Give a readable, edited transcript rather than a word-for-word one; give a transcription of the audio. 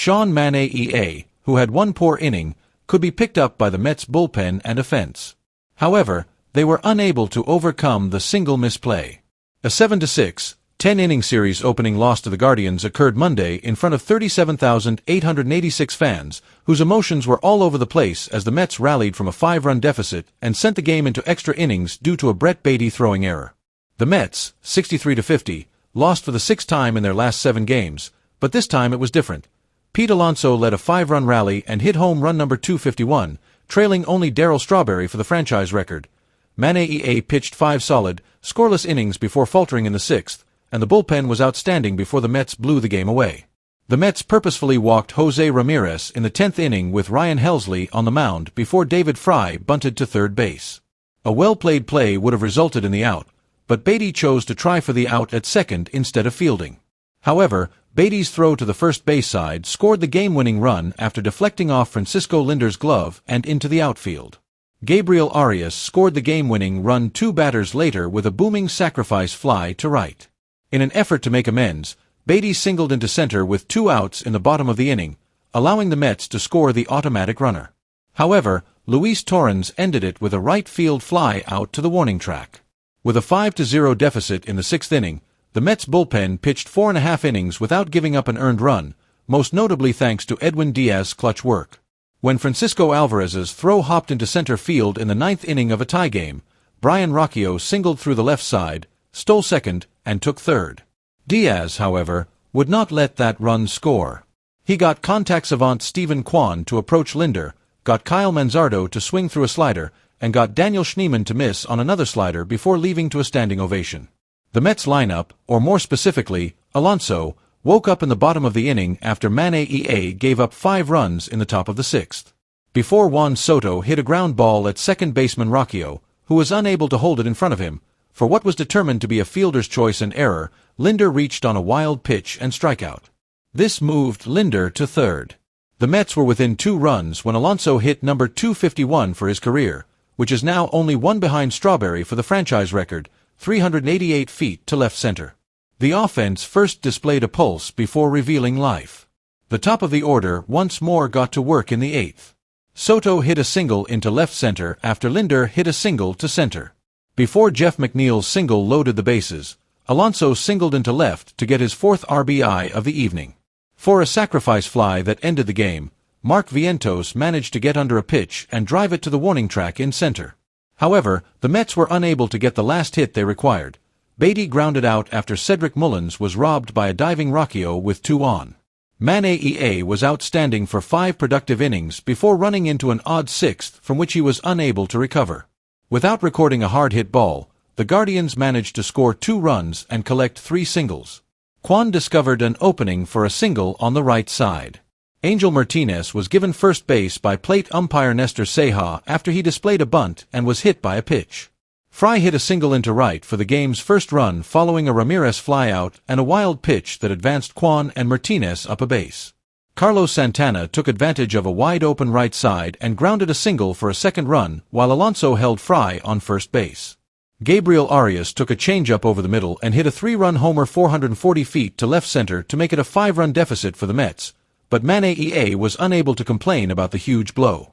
Sean Manaea, who had one poor inning, could be picked up by the Mets bullpen and offense. However, they were unable to overcome the single misplay. A 7-6, 10-inning series opening loss to the Guardians occurred Monday in front of 37,886 fans, whose emotions were all over the place as the Mets rallied from a 5-run deficit and sent the game into extra innings due to a Baty throwing error. The Mets, 63-50, lost for the 6th time in their last 7 games, but this time it was different. Pete Alonso led a 5-run rally and hit home run number 251, trailing only Darryl Strawberry for the franchise record. Manaea pitched 5 solid, scoreless innings before faltering in the 6th, and the bullpen was outstanding before the Mets blew the game away. The Mets purposefully walked Jose Ramirez in the 10th inning with Ryan Helsley on the mound before David Fry bunted to third base. A well-played play would have resulted in the out, but Baty chose to try for the out at second instead of fielding. However, Baty's throw to the first base side scored the game-winning run after deflecting off Francisco Linder's glove and into the outfield. Gabriel Arias scored the game-winning run 2 batters later with a booming sacrifice fly to right. In an effort to make amends, Baty singled into center with 2 outs in the bottom of the inning, allowing the Mets to score the automatic runner. However, Luis Torrens ended it with a right field fly out to the warning track. With a 5-0 deficit in the 6th inning, the Mets bullpen pitched 4.5 innings without giving up an earned run, most notably thanks to Edwin Diaz's clutch work. When Francisco Alvarez's throw hopped into center field in the 9th inning of a tie game, Brian Rocchio singled through the left side, stole second, and took third. Diaz, however, would not let that run score. He got contact savant Stephen Kwan to approach Linder, got Kyle Manzardo to swing through a slider, and got Daniel Schneemann to miss on another slider before leaving to a standing ovation. The Mets lineup, or more specifically, Alonso, woke up in the bottom of the inning after Manaea gave up 5 runs in the top of the 6th. Before Juan Soto hit a ground ball at second baseman Rocchio, who was unable to hold it in front of him, for what was determined to be a fielder's choice and error, Linder reached on a wild pitch and strikeout. This moved Linder to third. The Mets were within 2 runs when Alonso hit number 251 for his career, which is now only 1 behind Strawberry for the franchise record, 388 feet to left center. The offense first displayed a pulse before revealing life. The top of the order once more got to work in the 8th. Soto hit a single into left center after Linder hit a single to center. Before Jeff McNeil's single loaded the bases, Alonso singled into left to get his 4th RBI of the evening. For a sacrifice fly that ended the game, Mark Vientos managed to get under a pitch and drive it to the warning track in center. However, the Mets were unable to get the last hit they required. Baty grounded out after Cedric Mullins was robbed by a diving Rocchio with 2 on. Manaea was outstanding for 5 productive innings before running into an odd 6th from which he was unable to recover. Without recording a hard-hit ball, the Guardians managed to score 2 runs and collect 3 singles. Kwan discovered an opening for a single on the right side. Angel Martinez was given first base by plate umpire Nestor Ceja after he displayed a bunt and was hit by a pitch. Fry hit a single into right for the game's first run following a Ramirez flyout and a wild pitch that advanced Kwan and Martinez up a base. Carlos Santana took advantage of a wide-open right side and grounded a single for a second run while Alonso held Fry on first base. Gabriel Arias took a changeup over the middle and hit a 3-run homer 440 feet to left center to make it a 5-run deficit for the Mets, but Manaea was unable to complain about the huge blow.